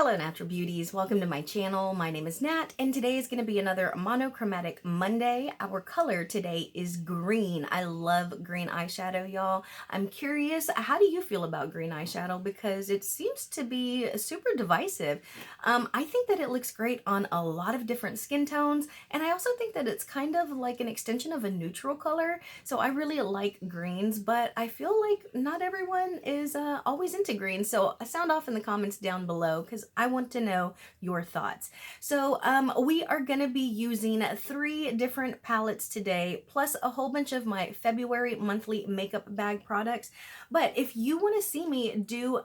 Hello Natural Beauties, welcome to my channel. My name is Nat and today is going to be another Monochromatic Monday. Our color today is green. I love green eyeshadow, y'all. I'm curious, how do you feel about green eyeshadow? Because it seems to be super divisive. I think that it looks great on a lot of different skin tones, and I also think that it's kind of like an extension of a neutral color. So I really like greens, but I feel like not everyone is always into greens. So sound off in the comments down below because I want to know your thoughts. So we are going to be using 3 different palettes today, plus a whole bunch of my February monthly makeup bag products. But if you want to see me do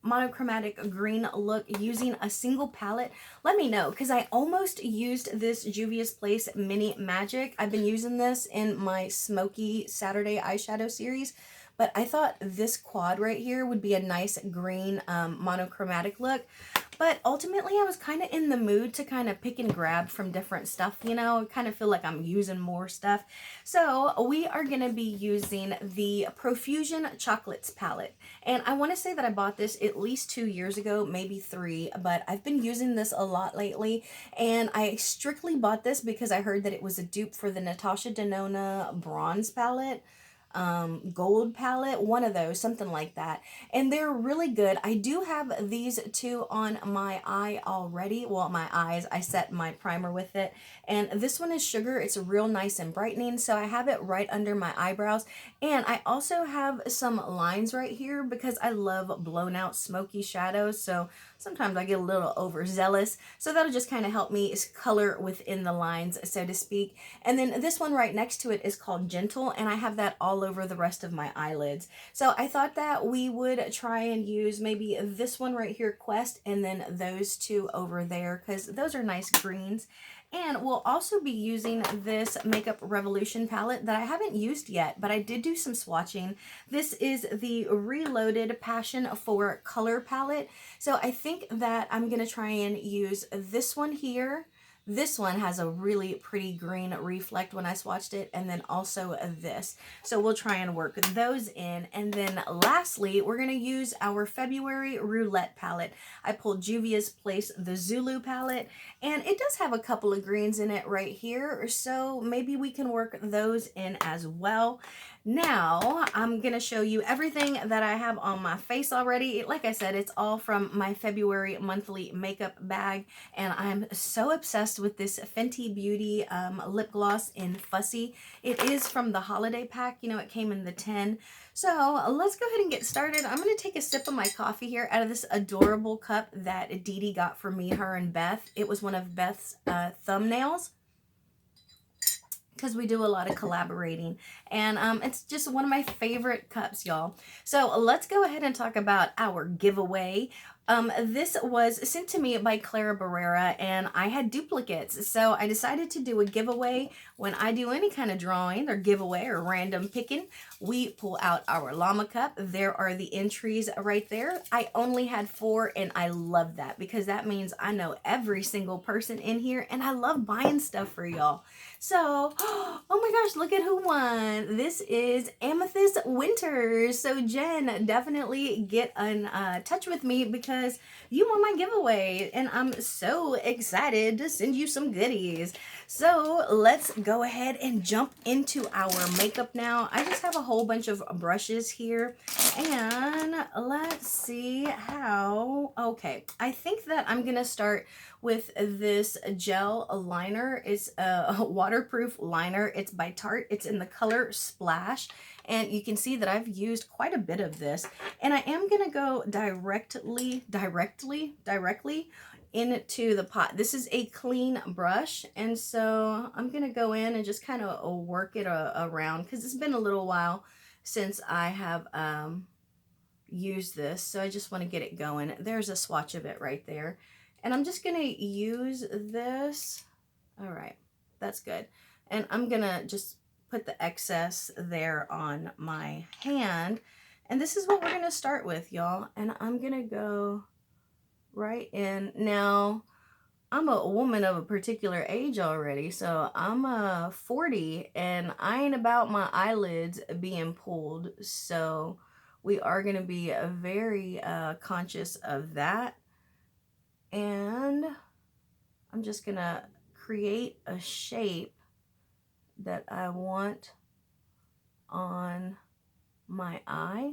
monochromatic green look using a single palette, let me know, because I almost used this Juvia's Place Mini Magic. I've been using this in my Smoky Saturday eyeshadow series, but I thought this quad right here would be a nice green monochromatic look. But ultimately, I was kind of in the mood to kind of pick and grab from different stuff, you know, I kind of feel like I'm using more stuff. So we are going to be using the Profusion Chocolates palette. And I want to say that I bought this at least 2 years ago, maybe 3, but I've been using this a lot lately. And I strictly bought this because I heard that it was a dupe for the Natasha Denona bronze palette. Gold palette, one of those, something like that, and they're really good. I do have these 2 on my eye already. Well, my eyes, I set my primer with it, and this one is Sugar. It's real nice and brightening, so I have it right under my eyebrows. And I also have some lines right here because I love blown out smoky shadows, so sometimes I get a little overzealous, so that'll just kind of help me color within the lines, so to speak. And then this one right next to it is called Gentle, and I have that all over the rest of my eyelids. So I thought that we would try and use maybe this one right here, Quest, and then those 2 over there, because those are nice greens. And we'll also be using this Makeup Revolution palette that I haven't used yet, but I did do some swatching. This is the Reloaded Passion for Color palette. So I think that I'm going to try and use this one here. This one has a really pretty green reflect when I swatched it, and then also this. So we'll try and work those in. And then lastly, we're going to use our February Roulette palette. I pulled Juvia's Place, the Zulu palette, and it does have a couple of greens in it right here. So maybe we can work those in as well. Now, I'm going to show you everything that I have on my face already. Like I said, it's all from my February monthly makeup bag, and I'm so obsessed with this Fenty Beauty lip gloss in Fussy. It is from the holiday pack. You know, it came in the 10. So let's go ahead and get started. I'm going to take a sip of my coffee here out of this adorable cup that Dee Dee got for me, her, and Beth. It was one of Beth's thumbnails, because we do a lot of collaborating, and it's just one of my favorite cups, y'all. So let's go ahead and talk about our giveaway. This was sent to me by Clara Barrera, and I had duplicates, so I decided to do a giveaway. When I do any kind of drawing or giveaway or random picking, we pull out our llama cup. There are the entries right there. I only had 4, and I love that because that means I know every single person in here, and I love buying stuff for y'all. So, oh my gosh, look at who won. This is Amethyst Winters. So Jen, definitely get in touch with me because you won my giveaway, and I'm so excited to send you some goodies. So let's go ahead and jump into our makeup now. I just have a whole bunch of brushes here, and let's see how. Okay, I think that I'm gonna start with this gel liner. It's a waterproof liner. It's by Tarte. It's in the color Splash, and you can see that I've used quite a bit of this, and I am gonna go directly into the pot. This is a clean brush, and so I'm gonna go in and just kind of work it around because it's been a little while since I have used this, so I just want to get it going. There's a swatch of it right there, and I'm just gonna use this. All right, that's good. And I'm gonna just put the excess there on my hand, and this is what we're gonna start with, y'all. And I'm gonna go right in. Now, I'm a woman of a particular age already, so I'm 40, and I ain't about my eyelids being pulled, so we are going to be very conscious of that. And I'm just gonna create a shape that I want on my eye.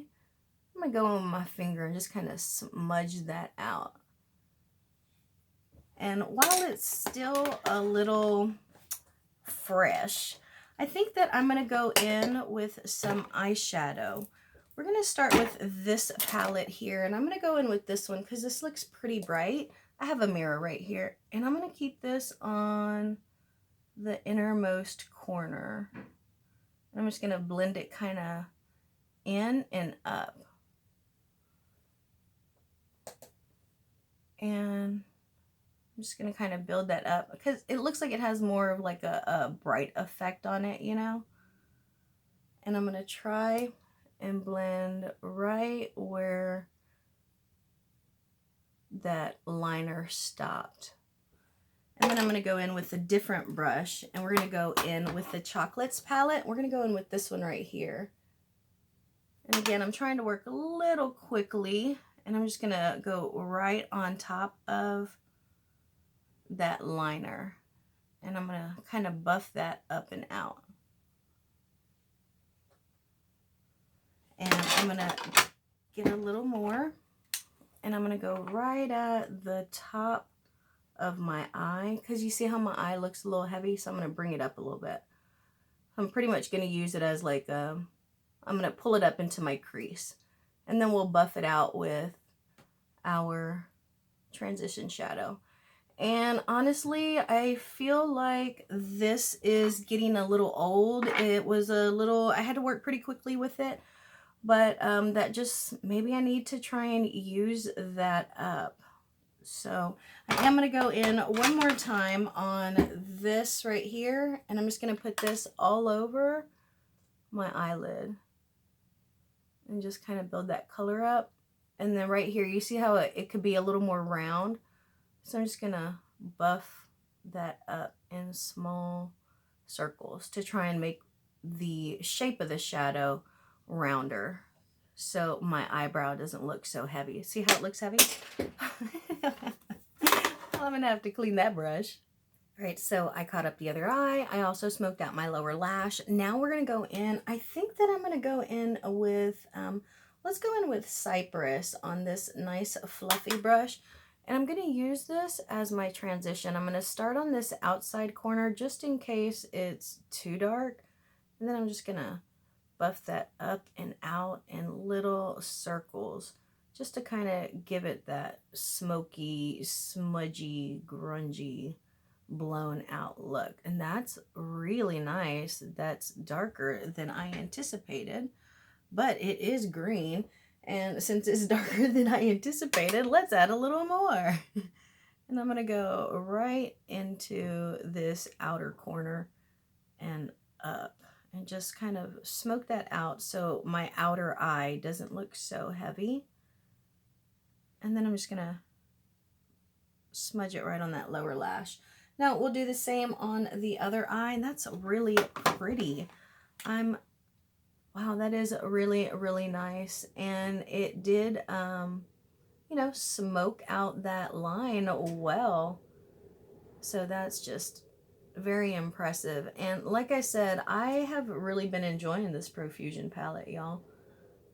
I'm gonna go in with my finger and just kind of smudge that out. And while it's still a little fresh, I think that I'm gonna go in with some eyeshadow. We're gonna start with this palette here, and I'm gonna go in with this one because this looks pretty bright. I have a mirror right here, and I'm gonna keep this on the innermost corner. I'm just gonna blend it kind of in and up. And I'm just gonna kind of build that up because it looks like it has more of like a bright effect on it, you know? And I'm gonna try and blend right where that liner stopped. And then I'm gonna go in with a different brush, and we're gonna go in with the Chocolates palette. We're gonna go in with this one right here. And again, I'm trying to work a little quickly, and I'm just gonna go right on top of that liner. And I'm gonna kind of buff that up and out. And I'm gonna get a little more, and I'm gonna go right at the top of my eye, because you see how my eye looks a little heavy, so I'm gonna bring it up a little bit. I'm pretty much gonna use it as like I'm gonna pull it up into my crease, and then we'll buff it out with our transition shadow. And honestly, I feel like this is getting a little old. It was a little, I had to work pretty quickly with it, but that just, maybe I need to try and use that up. So I am going to go in one more time on this right here, and I'm just going to put this all over my eyelid and just kind of build that color up. And then right here, you see how it could be a little more round. So I'm just going to buff that up in small circles to try and make the shape of the shadow rounder, so my eyebrow doesn't look so heavy. See how it looks heavy? Well, I'm gonna have to clean that brush. All right, so I caught up the other eye. I also smoked out my lower lash. Now we're gonna go in. I think that I'm gonna go in with, let's go in with Cypress on this nice fluffy brush. And I'm gonna use this as my transition. I'm gonna start on this outside corner just in case it's too dark. And then I'm just gonna buff that up and out in little circles just to kind of give it that smoky, smudgy, grungy, blown out look. And that's really nice. That's darker than I anticipated, but it is green. And since it's darker than I anticipated, let's add a little more. And I'm going to go right into this outer corner and up, and just kind of smoke that out so my outer eye doesn't look so heavy. And then I'm just going to smudge it right on that lower lash. Now we'll do the same on the other eye, and that's really pretty. Wow, that is really, really nice. And it did, you know, smoke out that line well. So that's just very impressive. And like I said, I have really been enjoying this Profusion palette, y'all.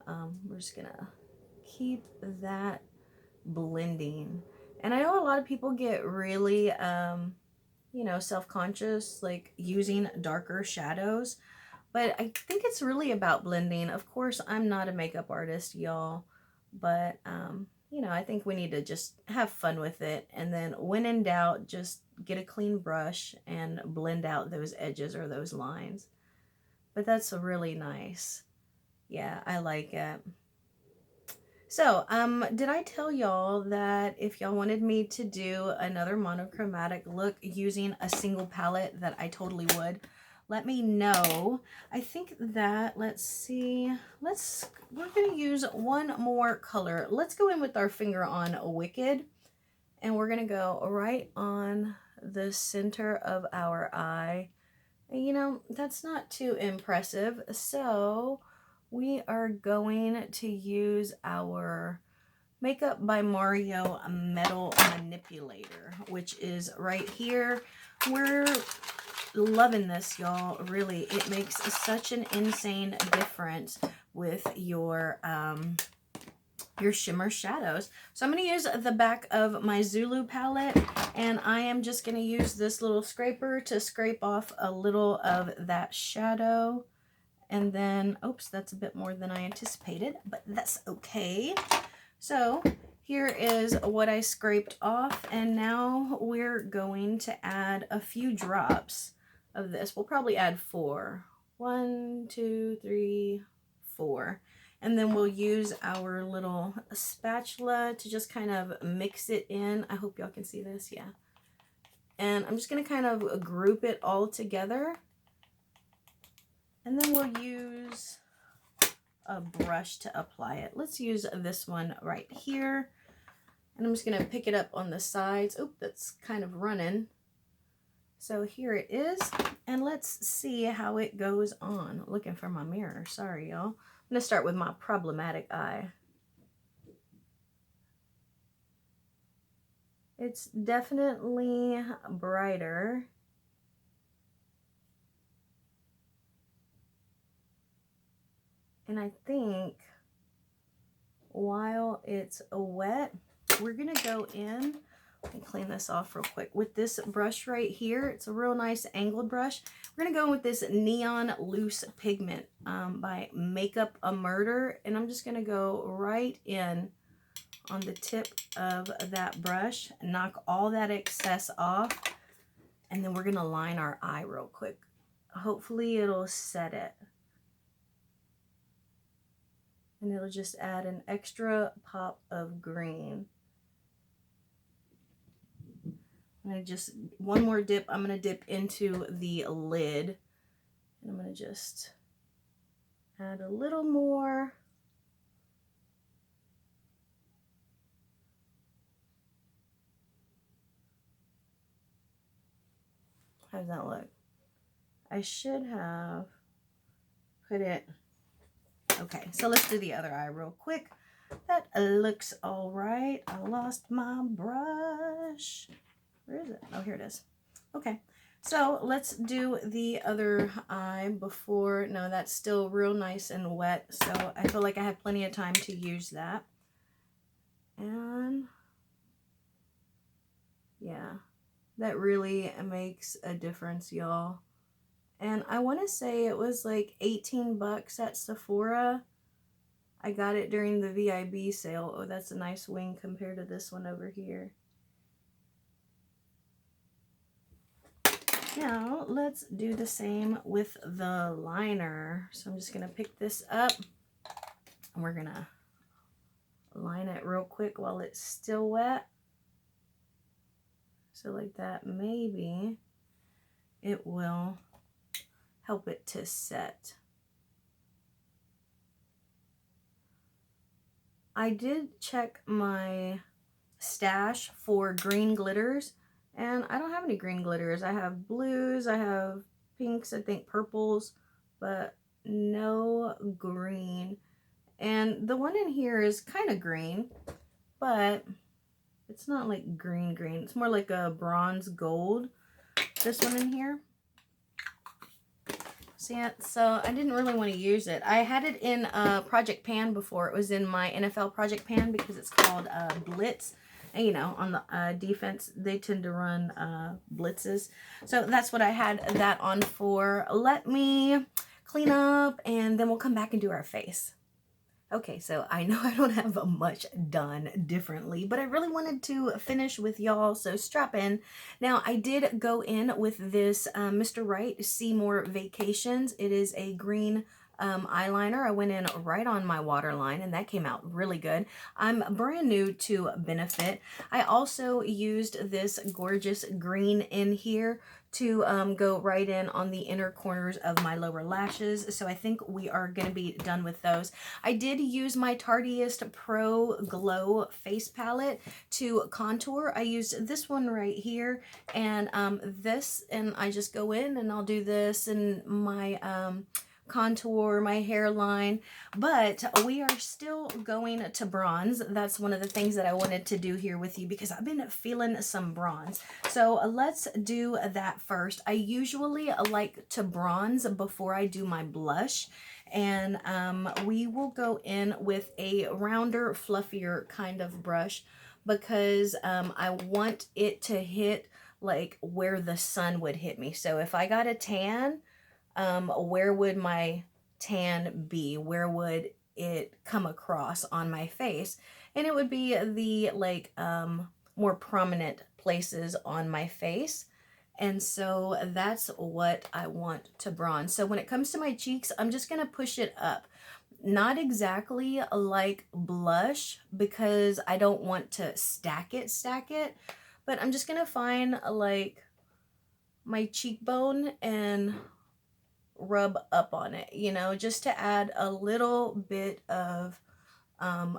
We're just gonna keep that blending. And I know a lot of people get really, you know, self-conscious, like using darker shadows. But I think it's really about blending. Of course, I'm not a makeup artist, y'all. But, you know, I think we need to just have fun with it. And then when in doubt, just get a clean brush and blend out those edges or those lines. But that's really nice. Yeah, I like it. So, did I tell y'all that if y'all wanted me to do another monochromatic look using a single palette, that I totally would? Let me know. I think that, let's see, we're going to use one more color. Let's go in with our finger on Wicked, and we're going to go right on the center of our eye. And, you know, that's not too impressive, so we are going to use our Makeup by Mario Metal Manipulator, which is right here. We're loving this, y'all. Really, it makes such an insane difference with your shimmer shadows. So I'm going to use the back of my Zulu palette, and I am just going to use this little scraper to scrape off a little of that shadow. And then, oops, that's a bit more than I anticipated, but that's okay. So here is what I scraped off, and now we're going to add a few drops of this. We'll probably add 4. 1, 2, 3, 4. And then we'll use our little spatula to just kind of mix it in. I hope y'all can see this, yeah. And I'm just going to kind of group it all together. And then we'll use a brush to apply it. Let's use this one right here. And I'm just going to pick it up on the sides. Oop, that's kind of running. So here it is. And let's see how it goes on. Looking for my mirror. Sorry, y'all. I'm going to start with my problematic eye. It's definitely brighter. And I think while it's wet, we're going to go in and clean this off real quick with this brush right here. It's a real nice angled brush. We're going to go in with this Neon Loose Pigment by Makeup a Murder. And I'm just going to go right in on the tip of that brush, knock all that excess off, and then we're going to line our eye real quick. Hopefully it'll set it. And it'll just add an extra pop of green. I'm going to just, one more dip, I'm going to dip into the lid. And I'm going to just add a little more. How does that look? I should have put it. Okay, so let's do the other eye real quick. That looks all right. I lost my brush. Where is it? Oh, here it is. Okay, so let's do the other eye before. No, that's still real nice and wet, so I feel like I have plenty of time to use that. And yeah, that really makes a difference, y'all. And I want to say it was like 18 bucks at Sephora. I got it during the VIB sale. Oh, that's a nice wing compared to this one over here. Now, let's do the same with the liner. So I'm just going to pick this up. And we're going to line it real quick while it's still wet. So like that, maybe it will help it to set. I did check my stash for green glitters, and I don't have any green glitters. I have blues, I have pinks, I think purples, but no green. And the one in here is kind of green, but it's not like green. It's more like a bronze gold, this one in here. See it? So I didn't really want to use it. I had it in Project Pan before. It was in my NFL Project Pan because it's called Blitz. And, you know, on the defense, they tend to run blitzes. So that's what I had that on for. Let me clean up and then we'll come back and do our face. Okay, so I know I don't have much done differently, but I really wanted to finish with y'all, so strap in. Now, I did go in with this Mr. Right Seymour Vacations. It is a green eyeliner. I went in right on my waterline, and that came out really good. I'm brand new to Benefit. I also used this gorgeous green in here to go right in on the inner corners of my lower lashes. So I think we are going to be done with those. I did use my Tardiest Pro Glow face palette to contour. I used this one right here and this, and I just go in and I'll do this, and my contour my hairline, but we are still going to bronze. That's one of the things that I wanted to do here with you because I've been feeling some bronze. So let's do that first. I usually like to bronze before I do my blush. And we will go in with a rounder, fluffier kind of brush because I want it to hit like where the sun would hit me. So if I got a tan, where would my tan be? Where would it come across on my face? And it would be the like more prominent places on my face. And so that's what I want to bronze. So when it comes to my cheeks, I'm just going to push it up. Not exactly like blush because I don't want to stack it, but I'm just going to find like my cheekbone and rub up on it, you know, just to add a little bit of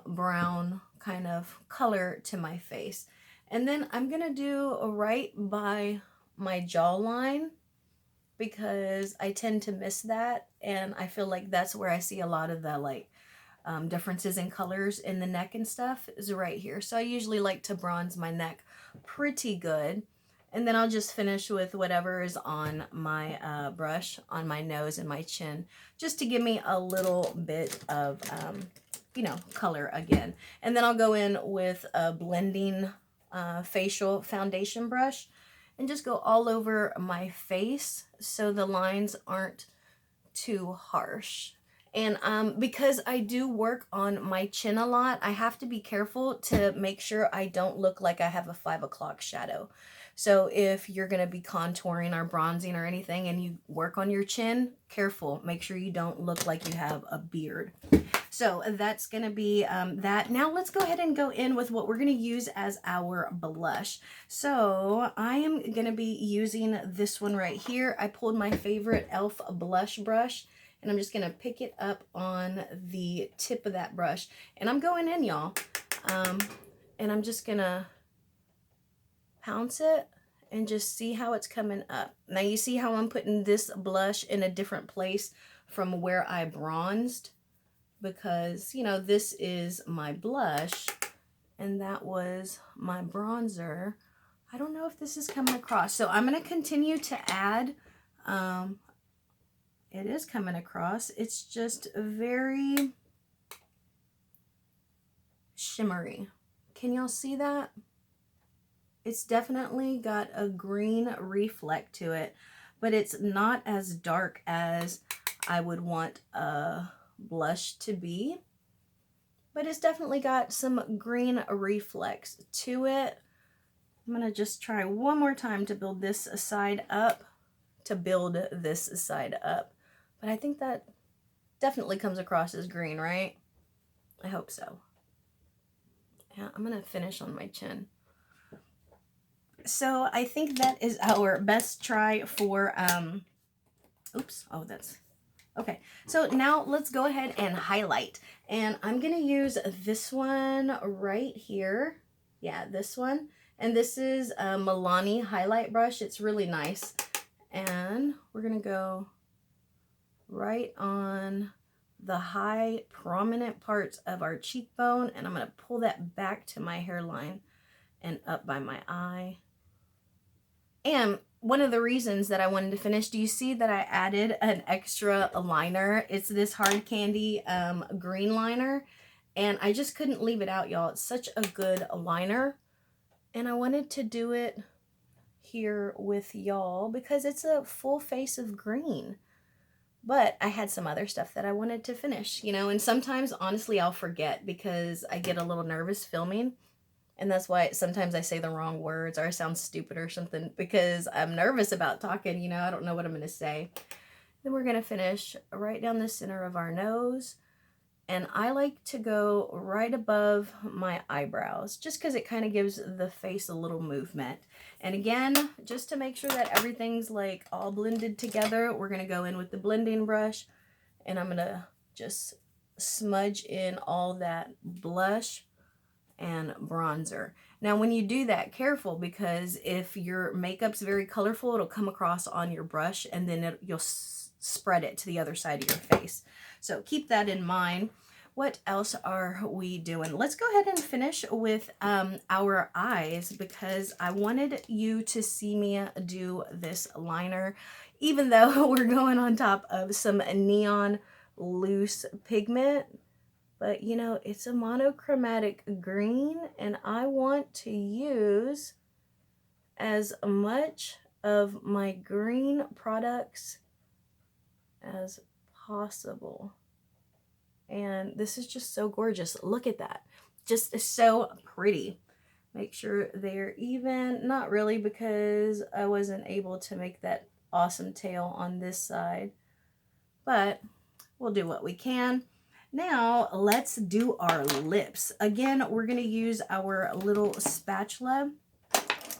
brown kind of color to my face. And then I'm going to do right by my jawline because I tend to miss that. And I feel like that's where I see a lot of the like differences in colors in the neck and stuff is right here. So I usually like to bronze my neck pretty good. And then I'll just finish with whatever is on my brush on my nose and my chin, just to give me a little bit of, you know, color again. And then I'll go in with a blending facial foundation brush and just go all over my face so the lines aren't too harsh. And because I do work on my chin a lot, I have to be careful to make sure I don't look like I have a 5 o'clock shadow. So if you're going to be contouring or bronzing or anything and you work on your chin, careful. Make sure you don't look like you have a beard. So that's going to be that. Now let's go ahead and go in with what we're going to use as our blush. So I am going to be using this one right here. I pulled my favorite e.l.f. blush brush. And I'm just going to pick it up on the tip of that brush. And I'm going in, y'all. And I'm just going to pounce it and just see how it's coming up. Now you see how I'm putting this blush in a different place from where I bronzed? Because, you know, this is my blush and that was my bronzer. I don't know if this is coming across. So I'm going to continue to add... it is coming across. It's just very shimmery. Can y'all see that? It's definitely got a green reflect to it, but it's not as dark as I would want a blush to be. But it's definitely got some green reflex to it. I'm going to just try one more time to build this side up. But I think that definitely comes across as green, right? I hope so. Yeah, I'm going to finish on my chin. So I think that is our best try for, oops, oh, that's, okay. So now let's go ahead and highlight. And I'm going to use this one right here. Yeah, this one. And this is a Milani highlight brush. It's really nice. And we're going to go right on the high prominent parts of our cheekbone, and I'm going to pull that back to my hairline and up by my eye. And one of the reasons that I wanted to finish, do you see that I added an extra liner? It's this Hard Candy green liner, and I just couldn't leave it out, y'all. It's such a good liner, and I wanted to do it here with y'all because it's a full face of green. But I had some other stuff that I wanted to finish, you know, and sometimes, honestly, I'll forget because I get a little nervous filming. And that's why sometimes I say the wrong words or I sound stupid or something because I'm nervous about talking, you know, I don't know what I'm going to say. Then we're going to finish right down the center of our nose. And I like to go right above my eyebrows just because it kind of gives the face a little movement. And again, just to make sure that everything's like all blended together, we're going to go in with the blending brush and I'm going to just smudge in all that blush and bronzer. Now, when you do that, careful, because if your makeup's very colorful, it'll come across on your brush and then you'll spread it to the other side of your face. So keep that in mind. What else are we doing? Let's go ahead and finish with our eyes, because I wanted you to see me do this liner, even though we're going on top of some neon loose pigment. But you know, it's a monochromatic green, and I want to use as much of my green products as possible. And this is just so gorgeous. Look at that. Just so pretty. Make sure they're even. Not really, because I wasn't able to make that awesome tail on this side. But we'll do what we can. Now let's do our lips. Again, we're going to use our little spatula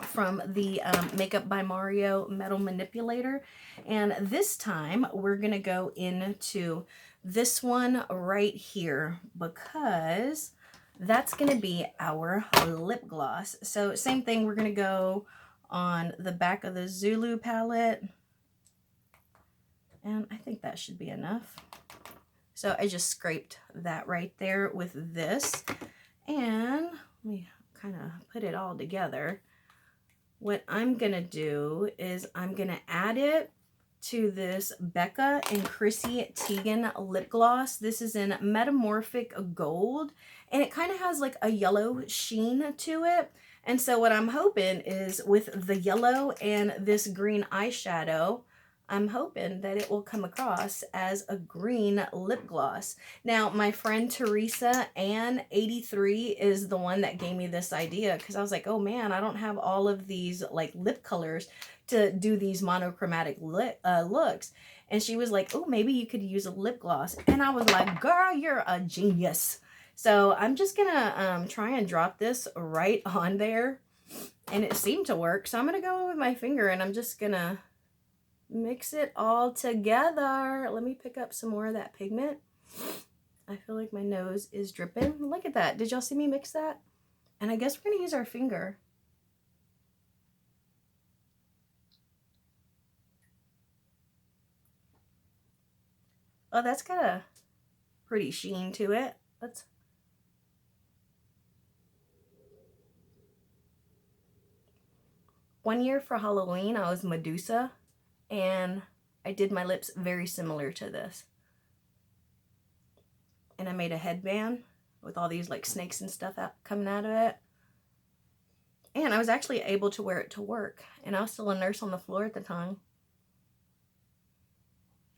from the Makeup by Mario metal manipulator, and this time we're gonna go into this one right here, because that's gonna be our lip gloss. So same thing, we're gonna go on the back of the Zulu palette, and I think that should be enough. So I just scraped that right there with this, and let me kind of put it all together. What I'm going to do is I'm going to add it to this Becca and Chrissy Teigen lip gloss. This is in Metamorphic Gold, and it kind of has like a yellow sheen to it. And so what I'm hoping is with the yellow and this green eyeshadow, I'm hoping that it will come across as a green lip gloss. Now, my friend Teresa Ann 83 is the one that gave me this idea, because I was like, oh man, I don't have all of these like lip colors to do these monochromatic looks. And she was like, oh, maybe you could use a lip gloss. And I was like, girl, you're a genius. So I'm just gonna try and drop this right on there. And it seemed to work. So I'm gonna go with my finger, and I'm just gonna mix it all together. Let me pick up some more of that pigment. I feel like my nose is dripping. Look at that. Did y'all see me mix that? And I guess we're gonna use our finger. Oh, that's got a pretty sheen to it. Let's. One year for Halloween, I was Medusa, and I did my lips very similar to this. And I made a headband with all these like snakes and stuff coming out of it. And I was actually able to wear it to work. And I was still a nurse on the floor at the time.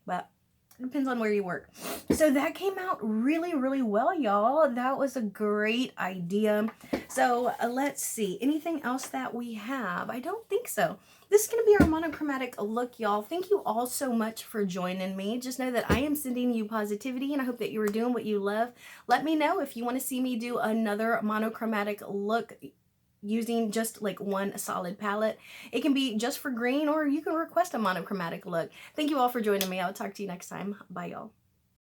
But it depends on where you work. So that came out really, really well, y'all. That was a great idea. So let's see. Anything else that we have? I don't think so. This is going to be our monochromatic look, y'all. Thank you all so much for joining me. Just know that I am sending you positivity, and I hope that you are doing what you love. Let me know if you want to see me do another monochromatic look using just like one solid palette. It can be just for green, or you can request a monochromatic look. Thank you all for joining me. I'll talk to you next time. Bye, y'all.